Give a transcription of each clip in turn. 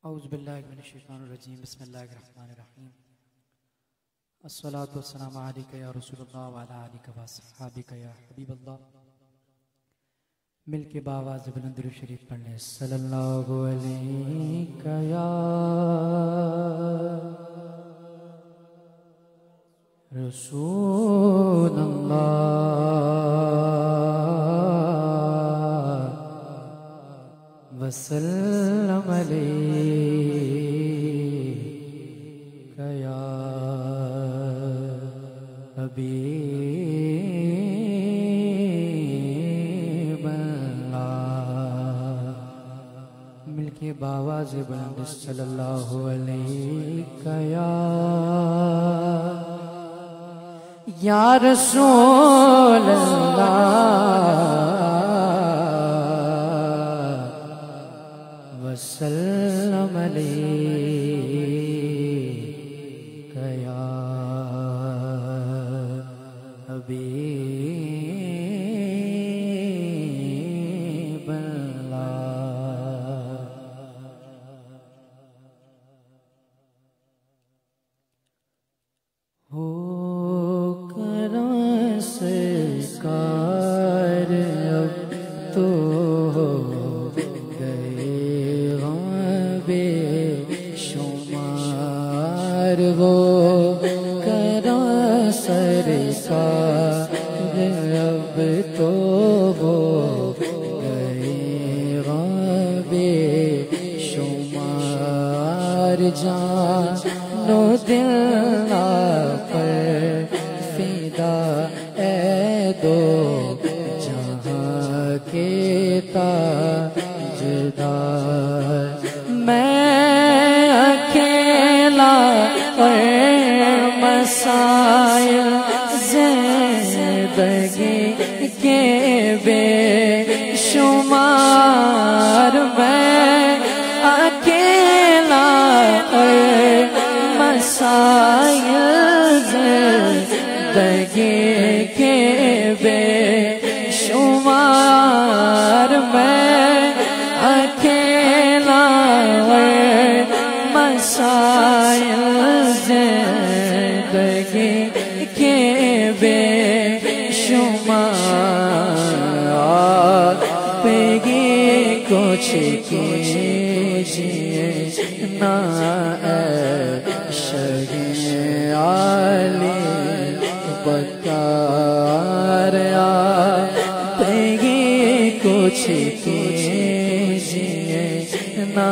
اعوذ باللہ من الشیطان الرجیم بسم اللہ الرحمن الرحیم الصلاة والسلام علیکہ یا رسول اللہ وعلی آلکہ واصحابکہ یا حبیب اللہ. مل کے باواز بلند درود شریف پڑھ لیں. صلی اللہ علیکہ یا رسول اللہ وسلم علیکہ یا حبیب اللہ. مل کے باواز بلند صلی اللہ علیکہ یا رسول اللہ وسلم علیکہ یا حبیب اللہ. ہو سرکار اب تو ہو گئے غم بے شمار. وہ کرا سرکار اب تو ہو گئے غم بے شمار. جان و دل پر فدا اے دو جہاں کے تاجدار. میں اکیلا اور مسائل زندگی کے بے شمار. میں اکیلا اور مسائل زندگی کے بے شمار. میں اکیلا مسائل زندگی کے بے شمار. پیگی کچھ کیجیے نا اے شہید علی بکار. پیگی کچھ کیجیے نا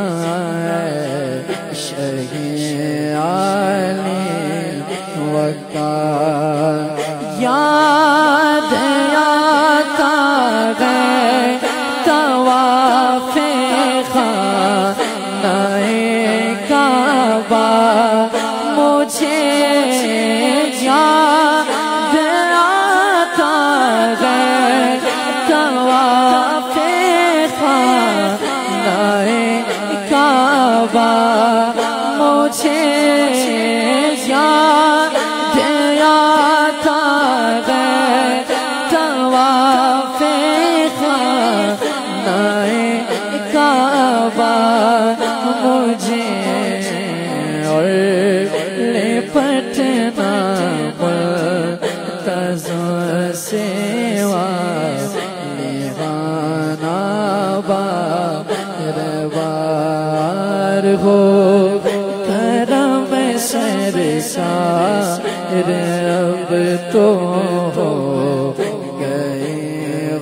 شہید علی بکار. یاد آتا ہے طواف خانہ کعبہ مجھے یاد آتا ہے طواف خانہ کعبہ مجھے یاد آتا ہے طواف خانہ کعبہ مجھے. اور لپٹنا مرتضی سے لیوانا بار بار. ہو کرم سرکار اب تو ہو گئے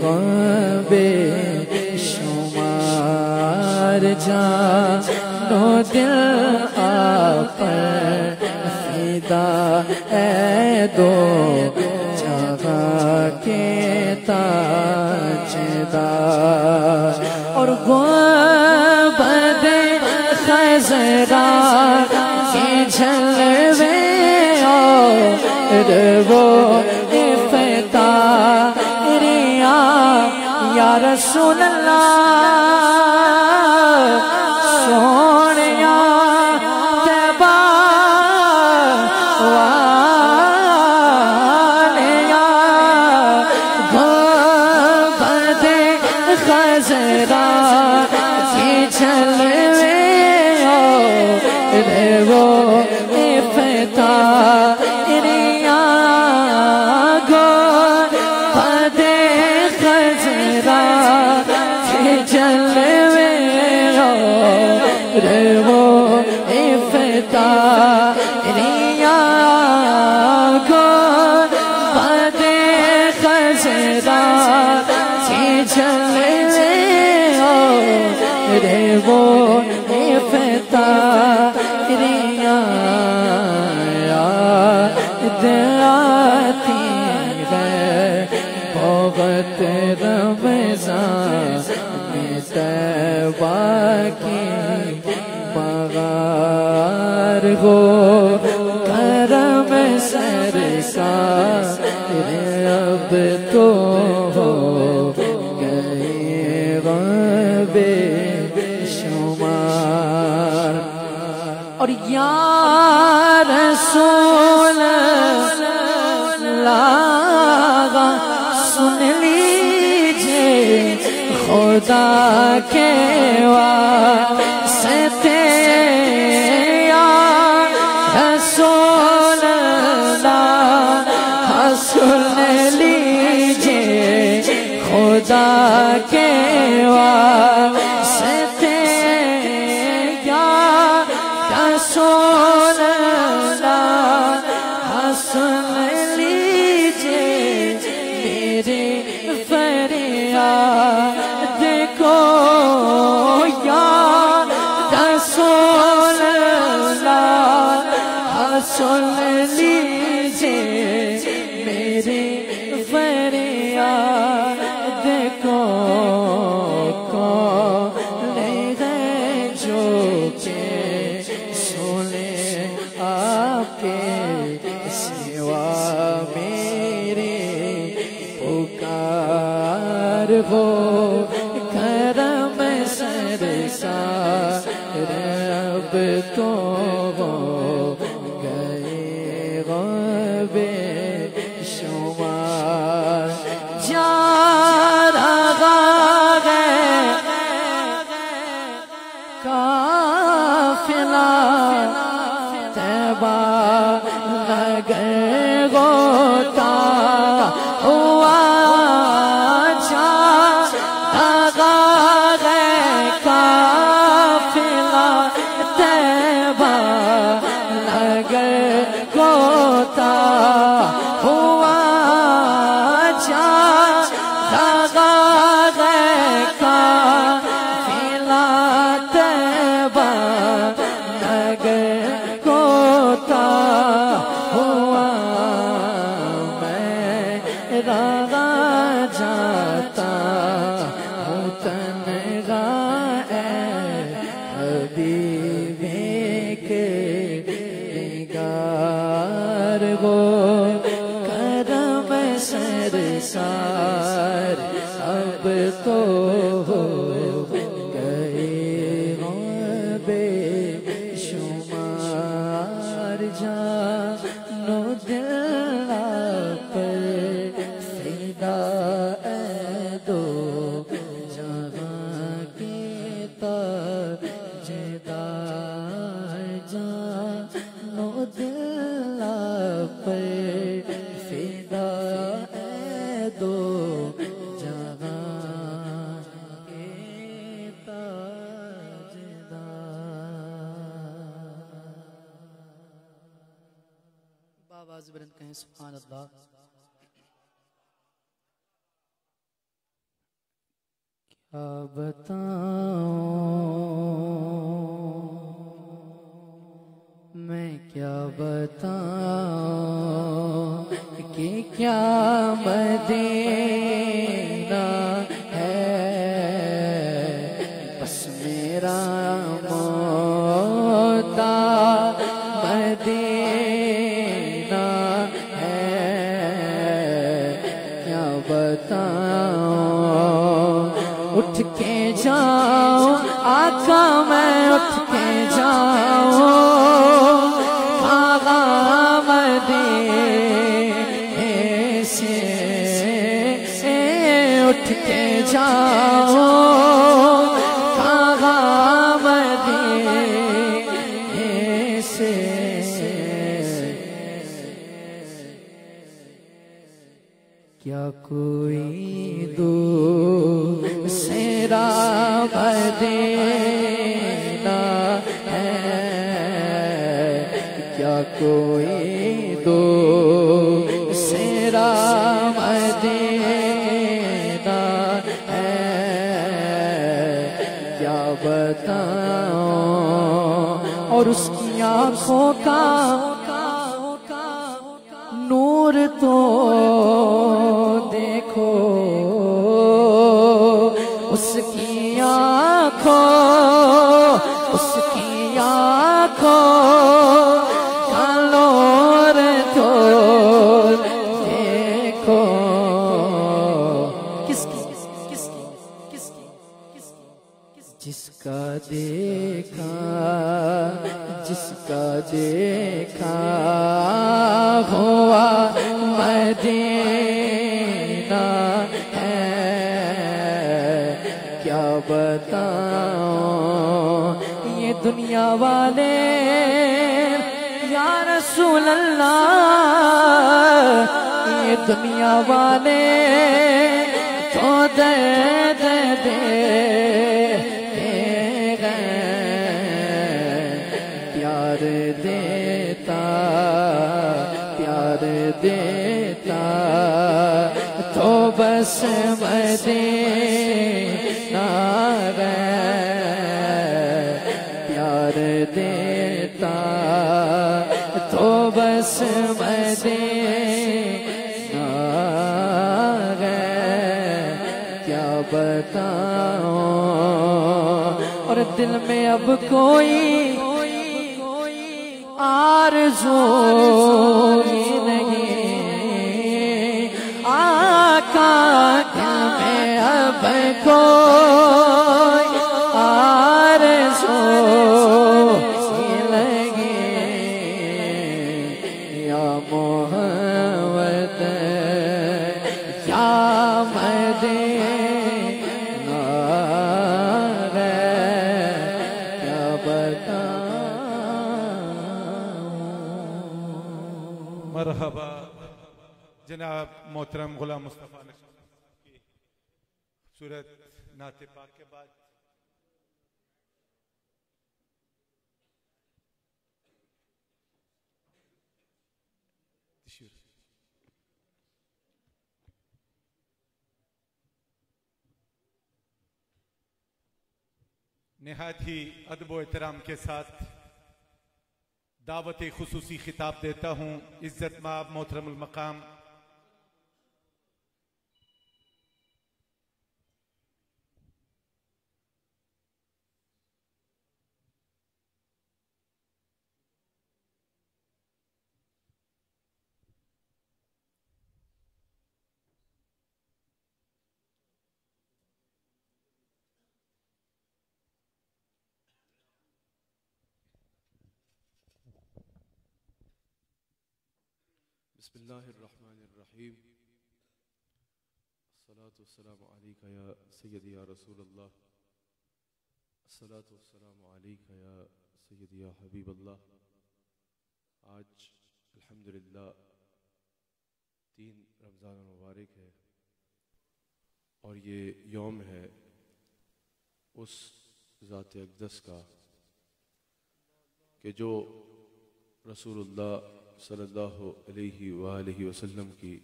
غم بے شمار. جان و دل آپ فدا اے دو جہاں کے تاجدار. اور گنبد خضرا کے جلوے اور وہ افتخاریاں یا رسول اللہ سونیا طیبہ والیا. گنبد خضرا کے جلوے رے وہ افطاریاں کو بدے خزرا کی جلے رے وہ افطاریاں یاد آتی ہے بہت رمضان میں طیبہ کی بغار ہو کرم سرکار اب تو ہو گئے بے شمار اور یا رسول اللہ سن لیجئے خدا کے واسطے یا رسول اللہ سن لیجئے خدا کے واسطے یا رسول اللہ سن لیجئے میرے فریاد کو یا رسول اللہ سن لیجئے میرے فریاد کو لے گئے جو کہ سنے آپ کے سوا میرے پکار ہو کرم سرکار اب تو ہو گئے بے شمار جا رہا ہے قافلہ طیبہ نگر ہوتا ہوا جا رہا ہے قافلہ طیبہ نگر ہوتا ہوا جا رہا ہے قافلہ طیبہ نگر ہوتا ہوا میں رہا جاتا ہوں تنہا اے حبیب کے نگار ہو کرم سرکار اب تو ہو گئے بے شمار جانو دل پر فدا اے دو جہاں کی تاجدار جانو دل پر فدا اے دو جہاں کے تاجدار آواز بلند کہیں سبحان اللہ کیا بتاؤں میں کیا بتاؤں کہ کیا مدینہ ہے بس میرا موتا مدینہ ہے کیا بتاؤں اٹھ کے جاؤں آقا میں اٹھ کے جاؤں آقا مدینے سے اٹھ کے جاؤں آقا مدینے سے کیا کوئی دوسرا مدینہ کوئی دوسرا مدینہ ہے کیا بتاؤں اور اس کی آنکھوں کا نور تو دیکھو اس کی آنکھوں کا نور تو دیکھو کس کی جس کا دیکھا ہوا مدینہ ہے کیا بتاؤں یہ دنیا والے یا رسول اللہ یہ دنیا والے تو درد دے دیتا تو بس مدینہ پیار دیتا تو بس مدینہ کیا بتاؤں اور دل میں اب کوئی آرزو نہیں آقا دل میں اب کوئی آرزو لگے یا محمد یا مدینہ کیا بتاؤں مرحبا جناب محترم غلام مصطفیٰ نقشبندی کی سورت نعت پاک کے بعد نہایت ہی ادب و احترام کے ساتھ دعوت خصوصی خطاب دیتا ہوں عزت مآب محترم المقام بسم اللہ الرحمن الرحیم الصلاة والسلام علیکہ یا سیدی یا رسول اللہ الصلاة والسلام علیکہ یا سیدی یا حبیب اللہ آج الحمدللہ 3 رمضان المبارک ہے اور یہ یوم ہے اس ذات اقدس کا کہ جو رسول اللہ صلی اللہ علیہ وآلہ وسلم کی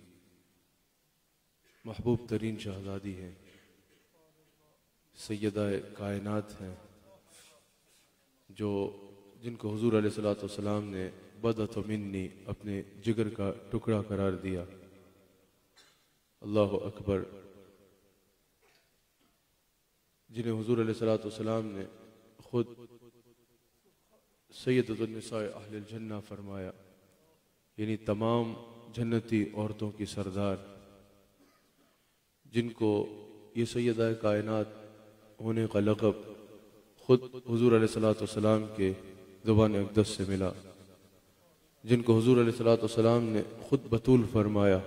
محبوب ترین شہزادی ہیں سیدہ کائنات ہیں جن کو حضور علیہ السلام نے بدعت منی اپنے جگر کا ٹکڑا قرار دیا اللہ اکبر جنہیں حضور علیہ السلام نے خود سیدۃ النساء اہل الجنہ فرمایا یعنی تمام جنتی عورتوں کی سردار جن کو یہ سیدہ کائنات ہونے کا لقب خود حضور علیہ السلام کے زبان اقدس سے ملا جن کو حضور علیہ السلام نے خود بطول فرمایا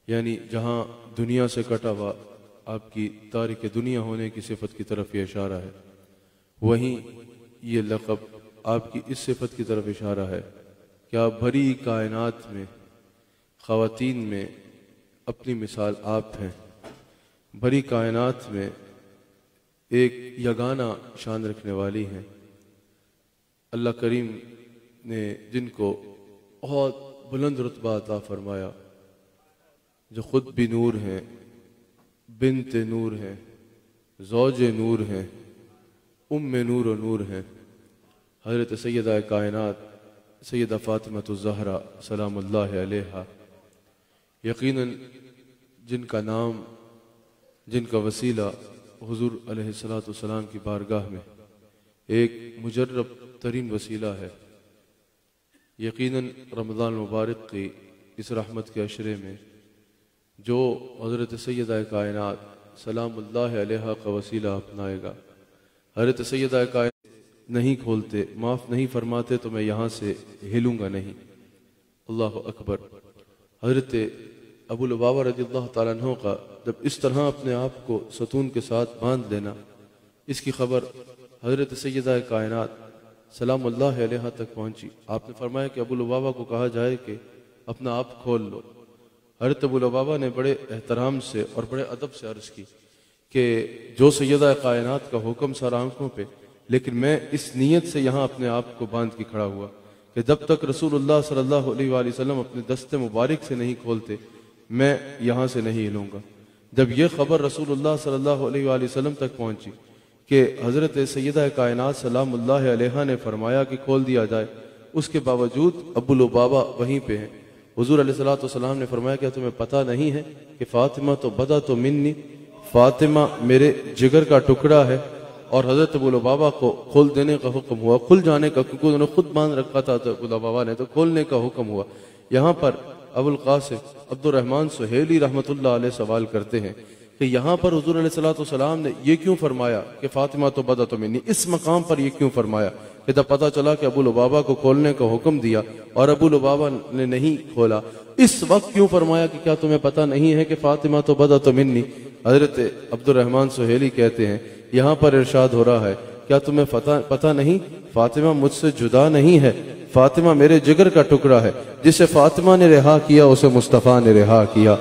یعنی جہاں دنیا سے کٹا ہوا آپ کی تارک دنیا ہونے کی صفت کی طرف یہ اشارہ ہے وہیں یہ لقب آپ کی اس صفت کی طرف اشارہ ہے کہ آپ بھری کائنات میں خواتین میں اپنی مثال آپ ہیں بھری کائنات میں ایک یگانہ شان رکھنے والی ہیں اللہ کریم نے جن کو بہت بلند رتبہ عطا فرمایا، جو خود بھی نور ہیں، بنت نور ہیں، زوج نور ہیں، ام نور و نور ہیں، حضرت سیدہ کائنات سیدہ فاطمہ الزہرا سلام اللہ علیہا، یقیناً جن کا نام، جن کا وسیلہ حضور علیہ السلام کی بارگاہ میں ایک مجرب ترین وسیلہ ہے۔ یقیناً رمضان المبارک کی اس رحمت کے عشرے میں جو حضرت سیدہ کائنات سلام اللہ علیہا کا وسیلہ اپنائے گا، حضرت سیدہ کائنات نہیں کھولتے، معاف نہیں فرماتے تو میں یہاں سے ہلوں گا نہیں۔ اللہ اکبر۔ حضرت ابو لبابہ رضی اللہ تعالیٰ عنہ کا جب اس طرح اپنے آپ کو ستون کے ساتھ باندھ لینا، اس کی خبر حضرت سیدہ کائنات سلام اللہ علیہ تک پہنچی۔ آپ نے فرمایا کہ ابو لبابہ کو کہا جائے کہ اپنا آپ کھول لو۔ حضرت ابو لبابہ نے بڑے احترام سے اور بڑے ادب سے عرض کی کہ جو سیدہ کائنات کا حکم سر آنکھوں پہ، لیکن میں اس نیت سے یہاں اپنے آپ کو باندھ کے کھڑا ہوا کہ جب تک رسول اللہ صلی اللہ علیہ وآلہ وسلم اپنے دست مبارک سے نہیں کھولتے میں یہاں سے نہیں ہلوں گا۔ جب یہ خبر رسول اللہ صلی اللہ علیہ وآلہ وسلم تک پہنچی کہ حضرت سیدہ کائنات سلام اللہ علیہا نے فرمایا کہ کھول دیا جائے، اس کے باوجود ابو لبابہ وہیں پہ ہیں۔ حضور علیہ السلام نے فرمایا کہ تمہیں پتہ نہیں ہے کہ فاطمہ تو بدا تو منی، فاطمہ میرے جگر کا ٹکڑا ہے۔ اور حضرت ابو لبابہ کو کھول دینے کا حکم ہوا، کھل جانے کا، کیونکہ انہوں نے خود باندھ رکھا تھا تو ابو لبابہ نے، تو کھولنے کا حکم ہوا۔ یہاں پر ابو القاسم عبد الرحمن سہیلی رحمۃ اللہ علیہ سوال کرتے ہیں کہ یہاں پر حضور علیہ السلام نے یہ کیوں فرمایا کہ فاطمہ تو بدأت منی، اس مقام پر یہ کیوں فرمایا کہ جب پتہ چلا کہ ابو لبابہ کو کھولنے کا حکم دیا اور ابو لبابہ نے نہیں کھولا، اس وقت کیوں فرمایا کہ کیا تمہیں پتہ نہیں ہے کہ فاطمہ تو بدأت منی؟ حضرت عبد الرحمن سہیلی کہتے ہیں یہاں پر ارشاد ہو رہا ہے کیا تمہیں پتہ نہیں فاطمہ مجھ سے جدا نہیں ہے، فاطمہ میرے جگر کا ٹکڑا ہے، جسے فاطمہ نے رہا کیا اسے مصطفیٰ نے رہا کیا،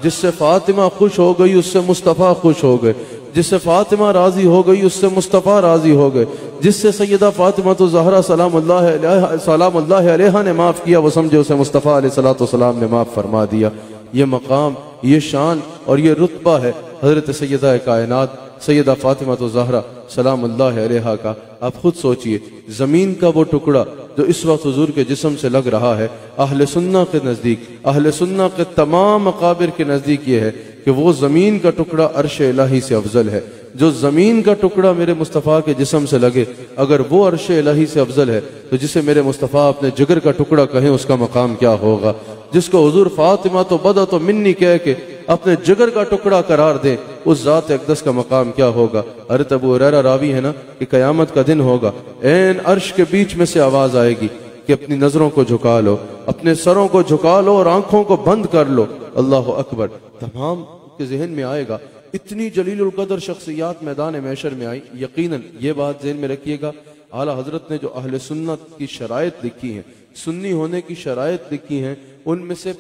جس سے فاطمہ خوش ہو گئی اس سے مصطفیٰ خوش ہو گئے، جس سے فاطمہ راضی ہو گئی اس سے مصطفیٰ راضی ہو گئے، جس سے سیدہ فاطمہ تو زہرا سلام اللہ علیہا نے معاف کیا وہ سمجھے اسے مصطفیٰ علیہ السلام نے معاف فرما دیا۔ یہ مقام، یہ شان اور یہ رتبہ ہے حضرت سیدہ کائنات سیدہ فاطمہ تو زہرا سلام اللہ علیہا کا۔ آپ خود سوچئے زمین کا وہ ٹکڑا جو اس وقت حضور کے جسم سے لگ رہا ہے، اہل سنہ کے نزدیک، اہل سنہ کے تمام مقابر کے نزدیک یہ ہے کہ وہ زمین کا ٹکڑا عرش الہی سے افضل ہے۔ جو زمین کا ٹکڑا میرے مصطفیٰ کے جسم سے لگے اگر وہ عرش الہی سے افضل ہے تو جسے میرے مصطفیٰ اپنے جگر کا ٹکڑا کہیں اس کا مقام کیا ہوگا؟ جس کو حضور فاطمہ تو بدأت منی کہہ کے اپنے جگر کا ٹکڑا قرار دیں اس ذات اقدس کا مقام کیا ہوگا؟ حضرت ابو ہریرہ راوی ہے نا کہ قیامت کا دن ہوگا، عین عرش کے بیچ میں سے آواز آئے گی کہ اپنی نظروں کو جھکا لو، اپنے سروں کو جھکا لو اور آنکھوں کو بند کر لو۔ اللہ اکبر۔ تمام کے ذہن میں آئے گا اتنی جلیل القدر شخصیات میدان محشر میں آئی۔ یقیناً یہ بات ذہن میں رکھیے گا، اعلیٰ حضرت نے جو اہل سنت کی شرائط لکھی ہیں، سنی ہونے کی شرائط لکھی ہیں، ان میں سے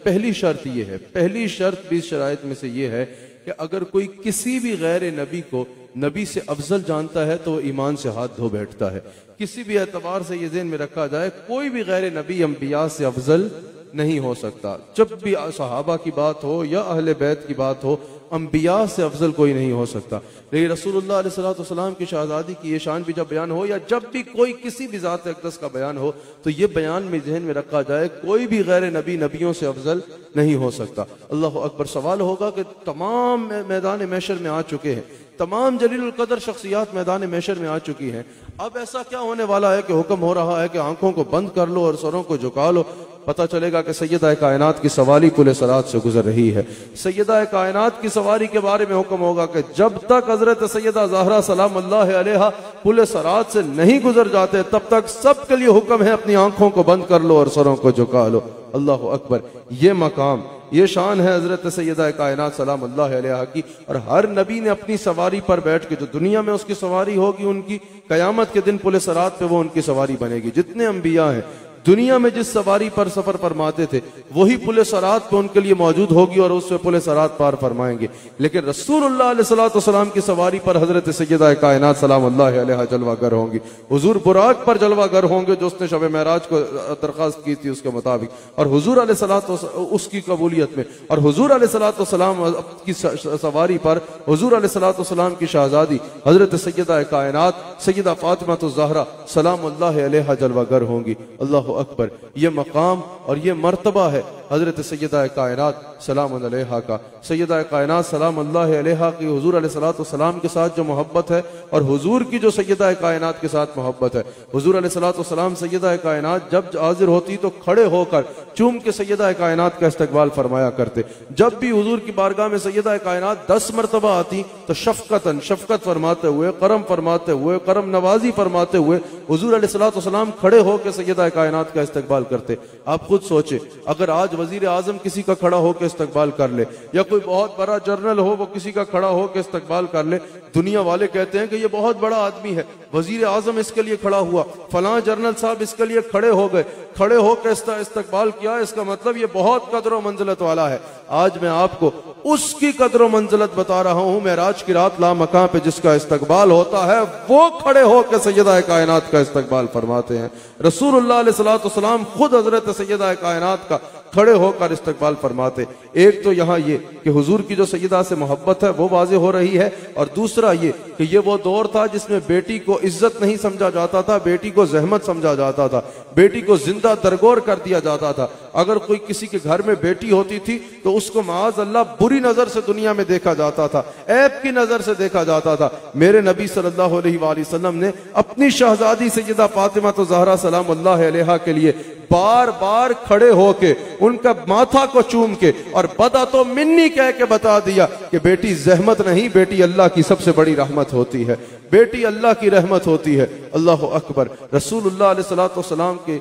پہلی شرط بھی شرائط میں سے یہ ہے کہ اگر کوئی کسی بھی غیر نبی کو نبی سے افضل جانتا ہے تو وہ ایمان سے ہاتھ دھو بیٹھتا ہے۔ کسی بھی اعتبار سے یہ ذہن میں رکھا جائے کوئی بھی غیر نبی انبیاء سے افضل نہیں ہو سکتا۔ جب بھی صحابہ کی بات ہو یا اہل بیت کی بات ہو، انبیاء سے افضل کوئی نہیں ہو سکتا۔ لیکن رسول اللہ علیہ السلام کی شہزادی کی یہ شان بھی جب بیان ہو یا جب بھی کوئی کسی بھی ذات اقدس کا بیان ہو تو یہ بیان میں ذہن میں رکھا جائے کوئی بھی غیر نبی نبیوں سے افضل نہیں ہو سکتا۔ اللہ اکبر۔ سوال ہوگا کہ تمام میدان محشر میں آ چکے ہیں، تمام جلیل القدر شخصیات میدان محشر میں آ چکی ہیں، اب ایسا کیا ہونے والا ہے کہ حکم ہو رہا ہے کہ آنکھوں کو بند کر لو اور سروں کو جھکا لو؟ پتہ چلے گا کہ سیدہ کائنات کی سواری پل صراط سے گزر رہی ہے۔ سیدہ کائنات کی سواری کے بارے میں حکم ہوگا کہ جب تک حضرت سیدہ زہرا سلام اللہ علیہا پل صراط سے نہیں گزر جاتے تب تک سب کے لیے حکم ہے اپنی آنکھوں کو بند کر لو اور سروں کو جھکا لو۔ اللہ اکبر۔ یہ مقام، یہ شان ہے حضرت سیدہ کائنات سلام اللہ علیہا کی، اور ہر نبی نے اپنی سواری پر بیٹھ کے، جو دنیا میں اس کی سواری ہوگی ان کی، قیامت کے دن پل صراط پہ وہ ان کی سواری بنے گی۔ جتنے انبیاء ہیں دنیا میں جس سواری پر سفر فرماتے تھے وہی پل صراط پہ ان کے لیے موجود ہوگی اور اس سے پل صراط پار فرمائیں گے. لیکن رسول اللہ علیہ السلام کی سواری پر حضرت سیدہ کائنات سلام اللہ علیہ جلوہ گر ہوں گی. حضور براق پر جلوہ گر ہوں گے جو اس نے شب معراج کو درخواست کی تھی اس کے مطابق, اور حضور علیہ السلام اس کی قبولیت میں, اور حضور علیہ السلام کی سواری پر حضور علیہ السلام کی شہزادی حضرت سیدہ کائنات سیدہ فاطمہ الزہرا سلام اللہ علیہ جلوہ گر ہوں گی. اللہ اکبر. یہ مقام اور یہ مرتبہ ہے حضرت سیدہ کائنات سلام علیہ کا. سیدہ کائنات سلام اللہ علیہ کی حضور علیہ السلام کے ساتھ جو محبت ہے, اور حضور کی جو سیدہ کائنات کے ساتھ محبت ہے. حضور علیہ السلام سیدہ کائنات جب حاضر ہوتی تو کھڑے ہو کر چوم کے سیدہ کائنات کا استقبال فرمایا کرتے. جب بھی حضور کی بارگاہ میں سیدہ کائنات 10 مرتبہ آتی تو شفقت فرماتے ہوئے, کرم فرماتے ہوئے, کرم نوازی فرماتے ہوئے حضور علیہ السلام کھڑے ہو کے سیدہ کائنات کا استقبال کرتے. آپ خود سوچیں, اگر آج وزیر اعظم کسی کا کھڑا ہو کے استقبال کر لے, یا کوئی بہت بڑا جنرل ہو وہ کسی کا کھڑا ہو کے استقبال کر لے, دنیا والے کہتے ہیں کہ یہ بہت بڑا آدمی ہے, وزیر اعظم اس کے لیے کھڑا ہوا, فلاں جنرل صاحب اس کے لیے کھڑے ہو گئے, کھڑے ہو کے استقبال کیا, اس کا مطلب یہ بہت قدر و منزلت والا ہے. آج میں آپ کو اس کی قدر و منزلت بتا رہا ہوں. معراج کی رات لامکاں پہ جس کا استقبال ہوتا ہے وہ کھڑے ہو کے سیدہ کائنات کا استقبال فرماتے ہیں. رسول اللہ علیہ السلام خود حضرت سیدہ کائنات کا کھڑے ہو کر استقبال فرماتے. ایک تو یہاں یہ کہ حضور کی جو سیدہ سے محبت ہے وہ واضح ہو رہی ہے, اور دوسرا یہ کہ یہ وہ دور تھا جس میں بیٹی کو عزت نہیں سمجھا جاتا تھا, بیٹی کو زحمت سمجھا جاتا تھا, بیٹی کو زندہ درگور کر دیا جاتا تھا. اگر کوئی کسی کے گھر میں بیٹی ہوتی تھی تو اس کو معاذ اللہ بری نظر سے دنیا میں دیکھا جاتا تھا, عیب کی نظر سے دیکھا جاتا تھا. میرے نبی صلی اللہ علیہ وآلہ وسلم نے اپنی شہزادی سیدہ فاطمہ الزہرا سلام اللہ علیہ کے لیے بار بار کھڑے ہو کے ان کا ماتھا کو چوم کے اور بدا تو منی کہہ کے بتا دیا کہ بیٹی زحمت نہیں, بیٹی اللہ کی سب سے بڑی رحمت ہوتی ہے, بیٹی اللہ کی رحمت ہوتی ہے. اللہ اکبر. رسول اللہ علیہ السلام کے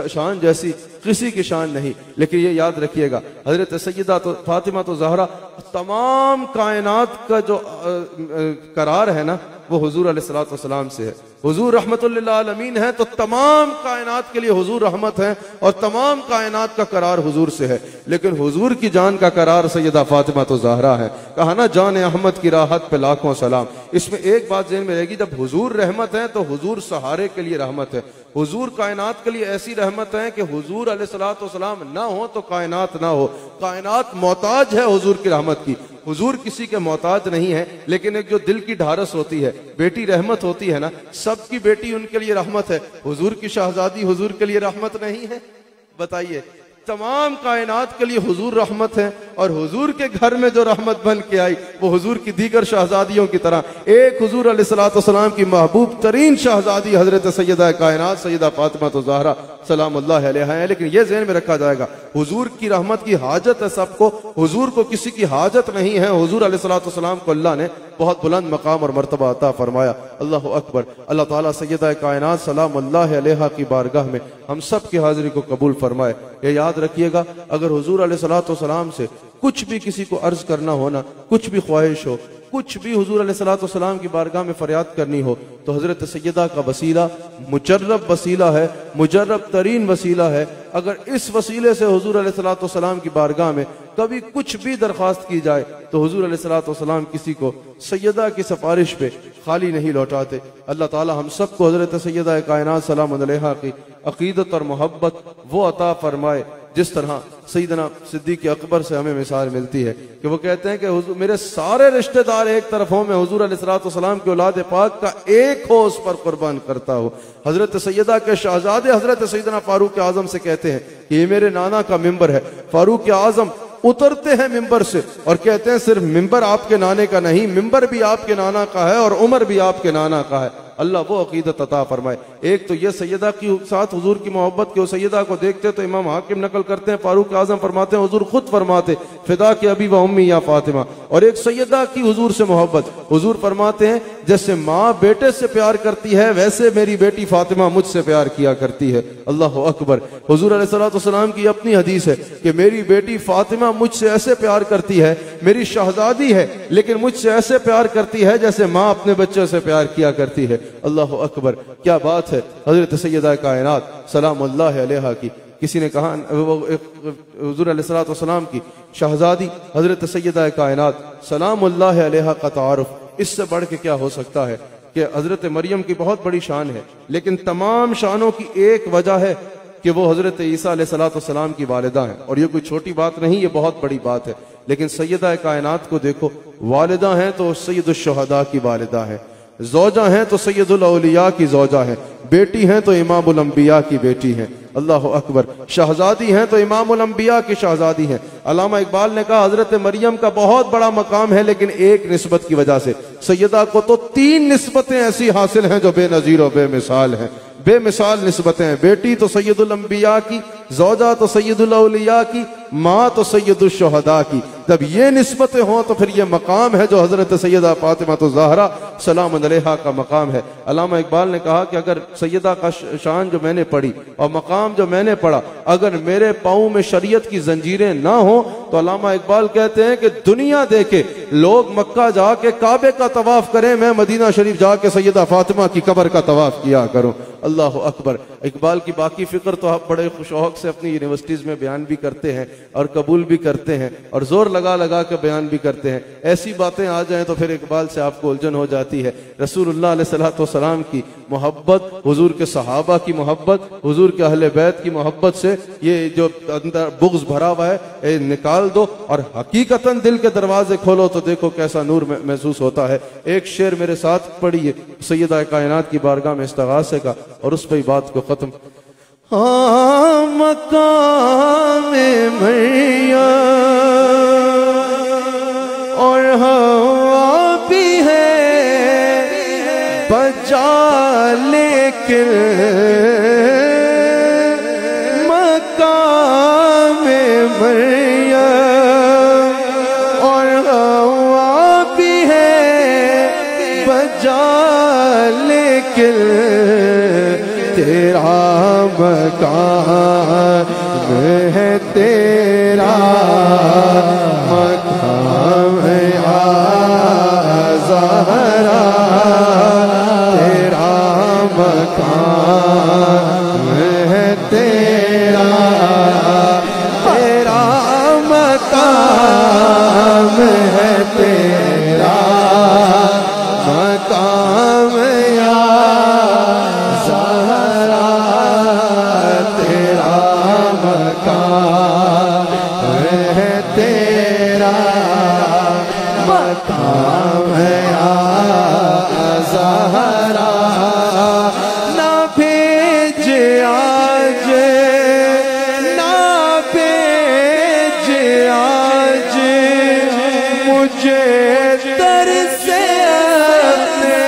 شان جیسی کسی کی شان نہیں. لیکن یہ یاد رکھیے گا, حضرت سیدہ فاطمہ الزہرا تمام کائنات کا جو قرار ہے نا وہ حضور علیہ السلام سے ہے. حضور رحمت للعالمین ہے تو تمام کائنات کے لیے حضور رحمت ہے, اور تمام کائنات کا قرار حضور سے ہے. لیکن حضور کی جان کا قرار سیدہ فاطمہ الزہرا ہے. کہا نا جان احمد کی راحت پہ لاکھوں سلام. اس میں ایک بات ذہن میں رہے گی, جب حضور رحمت ہے تو حضور سہارے کے لیے رحمت ہے. حضور کائنات کے لیے ایسی رحمت ہے کہ حضور علیہ السلام نہ ہو تو کائنات نہ ہو. کائنات محتاج ہے حضور کی رحمت کی, حضور کسی کے محتاج نہیں ہے. لیکن ایک جو دل کی ڈھارس ہوتی ہے, بیٹی رحمت ہوتی ہے نا, سب کی بیٹی ان کے لیے رحمت ہے. حضور کی شہزادی حضور کے لیے رحمت نہیں ہے؟ بتائیے. تمام کائنات کے لیے حضور رحمت ہے, اور حضور کے گھر میں جو رحمت بن کے آئی وہ حضور کی دیگر شہزادیوں کی طرح ایک حضور علیہ السلام کی محبوب ترین شہزادی حضرت سیدہ کائنات سیدہ فاطمہ الزہرا سلام اللہ علیہ ہے. لیکن یہ ذہن میں رکھا جائے گا, حضور کی رحمت کی حاجت ہے سب کو, حضور کو کسی کی حاجت نہیں ہے. حضور علیہ السلام کو اللہ نے بہت بلند مقام اور مرتبہ عطا فرمایا. اللہ اکبر. اللہ تعالیٰ سیدہ کائنات سلام اللہ علیہ کی بارگاہ میں ہم سب کی حاضری کو قبول فرمائے. یہ یاد رکھیے گا, اگر حضور علیہ السلام سے کچھ بھی کسی کو عرض کرنا ہونا, کچھ بھی خواہش ہو, کچھ بھی حضور علیہ السلام کی بارگاہ میں فریاد کرنی ہو تو حضرت سیدہ کا وسیلہ مجرب وسیلہ ہے, مجرب ترین وسیلہ ہے. اگر اس وسیلے سے حضور علیہ السلام کی بارگاہ میں کبھی کچھ بھی درخواست کی جائے تو حضور علیہ السلام کسی کو سیدہ کی سفارش پہ خالی نہیں لوٹاتے. اللہ تعالی ہم سب کو حضرت سیدہ کائنات سلام علیہ کی عقیدت اور محبت وہ عطا فرمائے جس طرح سیدنا صدیق اکبر سے ہمیں مثال ملتی ہے کہ وہ کہتے ہیں کہ حضور میرے سارے رشتہ دار ایک طرف ہوں, میں حضور علیہ السلام کی اولاد پاک کا ایک ہو اس پر قربان کرتا ہوں. حضرت سیدہ کے شہزادے حضرت سیدنا فاروق اعظم سے کہتے ہیں کہ یہ میرے نانا کا ممبر ہے. فاروق اعظم اترتے ہیں ممبر سے اور کہتے ہیں صرف ممبر آپ کے نانے کا نہیں, ممبر بھی آپ کے نانا کا ہے اور عمر بھی آپ کے نانا کا ہے. اللہ وہ عقیدت عطا فرمائے. ایک تو یہ سیدہ کی ساتھ حضور کی محبت کے, وہ سیدہ کو دیکھتے تو امام حاکم نقل کرتے ہیں فاروق اعظم فرماتے ہیں حضور خود فرماتے فدا کے ابی و امی یا فاطمہ. اور ایک سیدہ کی حضور سے محبت, حضور فرماتے ہیں جیسے ماں بیٹے سے پیار کرتی ہے ویسے میری بیٹی فاطمہ مجھ سے پیار کیا کرتی ہے. اللہ اکبر. حضور علیہ السلام کی اپنی حدیث ہے کہ میری بیٹی فاطمہ مجھ سے ایسے پیار کرتی ہے, میری شہزادی ہے لیکن مجھ سے ایسے پیار کرتی ہے جیسے ماں اپنے بچے سے پیار کیا کرتی ہے. اللہ اکبر، کیا بات ہے حضرت سیدہ کائنات سلام اللہ علیہا کی. کسی نے کہا حضور علیہ الصلوۃ والسلام کی شہزادی حضرت سیدہ کائنات سلام اللہ علیہا کا تعارف اس سے بڑھ کے کیا ہو سکتا ہے کہ حضرت مریم کی بہت بڑی شان ہے، لیکن تمام شانوں کی ایک وجہ ہے کہ وہ حضرت عیسیٰ علیہ الصلوۃ والسلام کی والدہ ہیں. اور یہ کوئی چھوٹی بات نہیں، یہ بہت بڑی بات ہے. لیکن سیدہ کائنات کو دیکھو، والدہ ہیں تو سید الشہداء کی والدہ ہیں، زوجہ ہیں تو سید الاولیاء کی زوجہ ہیں، بیٹی ہیں تو امام الانبیاء کی بیٹی ہیں. اللہ اکبر. شہزادی ہیں تو امام الانبیاء کی شہزادی ہیں. علامہ اقبال نے کہا حضرت مریم کا بہت بڑا مقام ہے، لیکن ایک نسبت کی وجہ سے. سیدہ کو تو 3 نسبتیں ایسی حاصل ہیں جو بے نظیر و بے مثال ہیں، بے مثال نسبتیں ہیں. بیٹی تو سید الانبیاء کی، زوجہ تو سید الاولیاء کی، ماں تو سید الشہداء کی. جب یہ نسبتیں ہوں تو پھر یہ مقام ہے جو حضرت سیدہ فاطمہ الزہرا سلام علیہا کا مقام ہے. علامہ اقبال نے کہا کہ اگر سیدہ کا شان جو میں نے پڑھی اور مقام جو میں نے پڑھا، اگر میرے پاؤں میں شریعت کی زنجیریں نہ ہوں تو علامہ اقبال کہتے ہیں کہ دنیا دیکھے، لوگ مکہ جا کے کعبے کا طواف کریں، میں مدینہ شریف جا کے سیدہ فاطمہ کی قبر کا طواف کیا کروں. اللہ اکبر. اقبال کی باقی فکر تو آپ بڑے شوق سے اپنی یونیورسٹیز میں بیان بھی کرتے ہیں اور قبول بھی کرتے ہیں اور زور لگا لگا کے بیان بھی کرتے ہیں. ایسی باتیں آ جائیں تو پھر اقبال سے آپ کو الجھن ہو جاتی ہے. رسول اللہ علیہ الصلوۃ والسلام کی محبت، حضور کے صحابہ کی محبت، حضور کے اہل بیت کی محبت سے یہ جو اندر بغض بھرا ہوا ہے نکال دو اور حقیقتاً دل کے دروازے کھولو تو دیکھو کیسا نور محسوس ہوتا ہے. ایک شعر میرے ساتھ پڑھیے سیدہ کائنات کی بارگاہ میں استغاثے کا اور اس پہ بات کو ختم. مقام مریم اور ہوا بھی ہے بجا، لیکن مقام مریم اور ہوا بھی ہے بجا، لیکن تیرا مقام ہے، تیرا مقام یا زہرا، تیرا مقام ہے، تیرا تیرا مقام ہے، تیرا مقام یا زہرا، تیرا مقام ہے، تیرا مقام یا زہرا. نہ بھیج آج، نہ بھیج آج مجھے در سے اپنے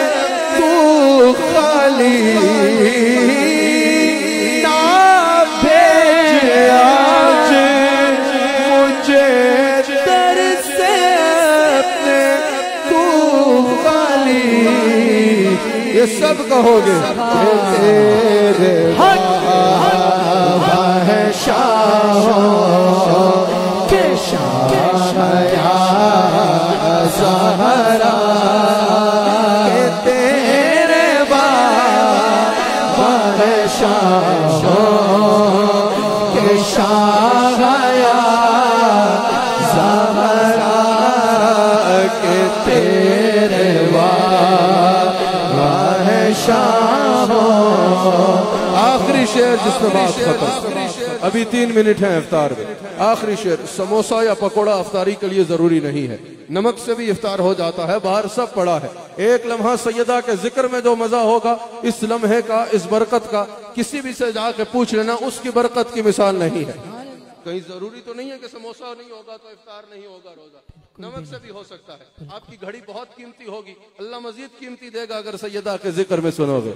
تو خالی، نہ بھیج آج مجھے در سے اپنے تو خالی. یہ سب کہو گے تیرے شاہوں کے شاہ یا زہرا، کہ تیرے شاہوں کے شاہ یا زہرا، کہ تیرے آخری شعر جس میں بات ختم. ابھی 3 منٹ ہیں افطار میں. آخری شعر. سموسا یا پکوڑا افطاری کے لیے ضروری نہیں ہے، نمک سے بھی افطار ہو جاتا ہے، باہر سب پڑا ہے. ایک لمحہ سیدہ کے ذکر میں جو مزہ ہوگا، اس لمحے کا، اس برکت کا، کسی بھی سے جا کے پوچھ لینا، اس کی برکت کی مثال نہیں ہے. کہیں ضروری تو نہیں ہے کہ سموسا نہیں ہوگا تو افطار نہیں ہوگا روزہ، نمک سے بھی ہو سکتا ہے. آپ کی گھڑی بہت قیمتی ہوگی، اللہ مزید قیمتی دے گا اگر سیدہ کے ذکر میں سنو گے.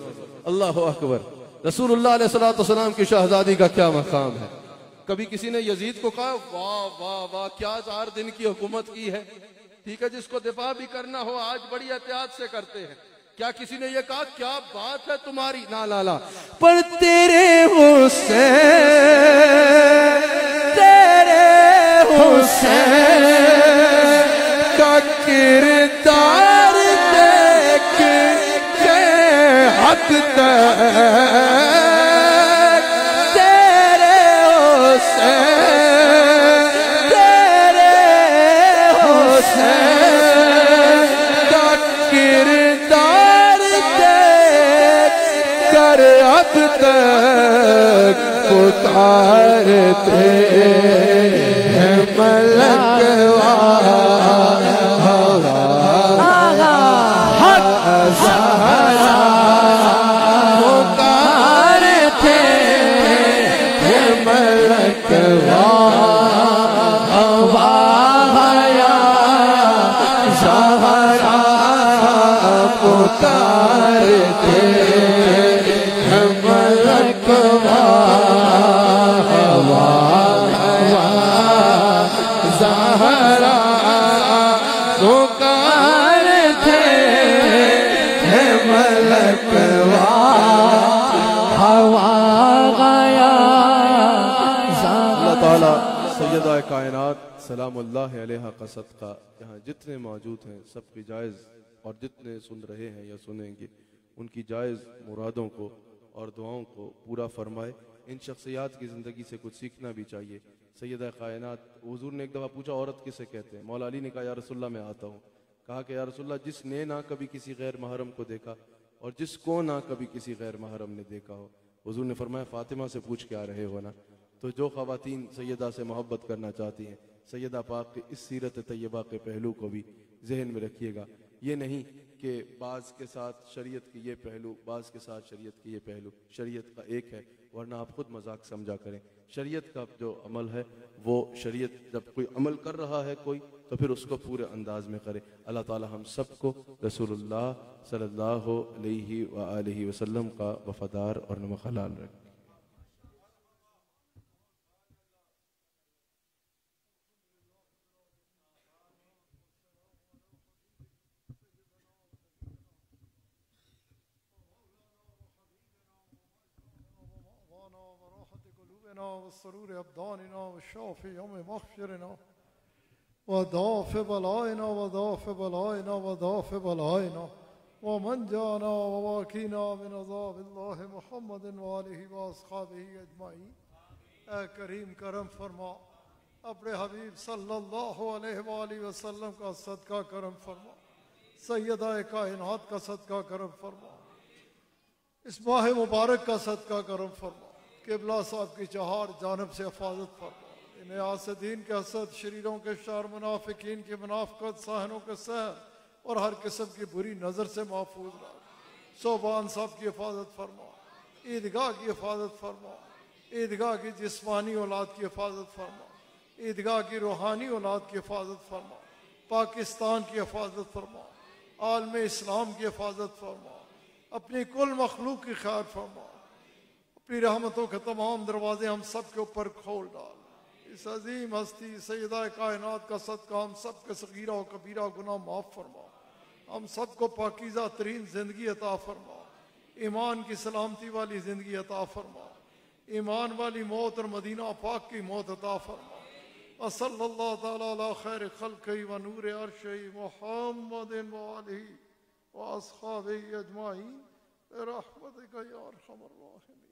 اللہ اکبر. رسول اللہ علیہ الصلوۃ والسلام کی شہزادی کا کیا مقام ہے. کبھی کسی نے یزید کو کہا واہ واہ واہ کیا 4 دن کی حکومت کی ہے. ٹھیک ہے، جس کو دفاع بھی کرنا ہو آج بڑی احتیاط سے کرتے ہیں. کیا کسی نے یہ کہا کیا بات ہے تمہاری؟ لا لا لا. پر تیرے حسین کا کردار دیکھ کے تک تیرے حسین کا کردار دیکھ کر اب تک پکارتے ہیں ملک سیدہ کائنات سلام اللہ علیہ کا صدقہ یہاں جتنے موجود ہیں سب کی جائز اور جتنے سن رہے ہیں یا سنیں گے ان کی جائز مرادوں کو اور دعاؤں کو پورا فرمائے. ان شخصیات کی زندگی سے کچھ سیکھنا بھی چاہیے. سیدہ کائنات حضور نے ایک دفعہ پوچھا عورت کسے کہتے ہیں؟ مولا علی نے کہا یا رسول اللہ میں آتا ہوں. کہا کہ یا رسول اللہ جس نے نہ کبھی کسی غیر محرم کو دیکھا اور جس کو نہ کبھی کسی غیر محرم نے دیکھا ہو. حضور نے فرمایا فاطمہ سے پوچھ کے آ رہے ہو نا. تو جو خواتین سیدہ سے محبت کرنا چاہتی ہیں سیدہ پاک کے اس سیرت طیبہ کے پہلو کو بھی ذہن میں رکھیے گا. یہ نہیں کہ بعض کے ساتھ شریعت کی یہ پہلو بعض کے ساتھ شریعت کی یہ پہلو. شریعت کا ایک ہے ورنہ آپ خود مذاق سمجھا کریں. شریعت کا جو عمل ہے وہ شریعت جب کوئی عمل کر رہا ہے کوئی تو پھر اس کو پورے انداز میں کرے. اللہ تعالی ہم سب کو رسول اللہ صلی اللہ علیہ وآلہ وسلم کا وفادار اور نمک حلال رکھے. وسرور ابداننا وشافي يوم مغفرنا وضعف بلائنا وضعف بلائنا وضعف بلائنا ومن جانا وواقينا من عذاب الله محمد وآله واصحابه اجمعین. اے کریم کرم فرما اپنے حبیب صلی اللہ علیہ وآلہ وسلم کا صدقہ کرم فرما. سیدہ کائنات کا صدقہ کرم فرما. اس ماہ مبارک کا صدقہ کرم فرما. قبلہ صاحب کی چہار جانب سے حفاظت فرما. انہیں حاسدین کے حسد شریروں کے شر منافقین کی منافقت ساحنوں کے سحر اور ہر قسم کی بری نظر سے محفوظ رکھ. صوبان صاحب کی حفاظت فرما. عیدگاہ کی حفاظت فرما. عیدگاہ کی جسمانی اولاد کی حفاظت فرما. عیدگاہ کی روحانی اولاد کی حفاظت فرما. پاکستان کی حفاظت فرما. عالم اسلام کی حفاظت فرما. اپنی کل مخلوق کی خیر فرما. اپنی رحمتوں کے تمام دروازے ہم سب کے اوپر کھول ڈال. اس عظیم ہستی سیدہ کائنات کا صدقہ ہم سب کے صغیرہ و کبیرہ گناہ معاف فرما. ہم سب کو پاکیزہ ترین زندگی عطا فرما. ایمان کی سلامتی والی زندگی عطا فرما. ایمان والی موت اور مدینہ پاک کی موت عطا فرما. وصلی اللہ تعالی علی خیر خلقہ و نور عرشہ محمد وآلہ واصحابہ اجمعین برحمتک یا ارحم الراحمین.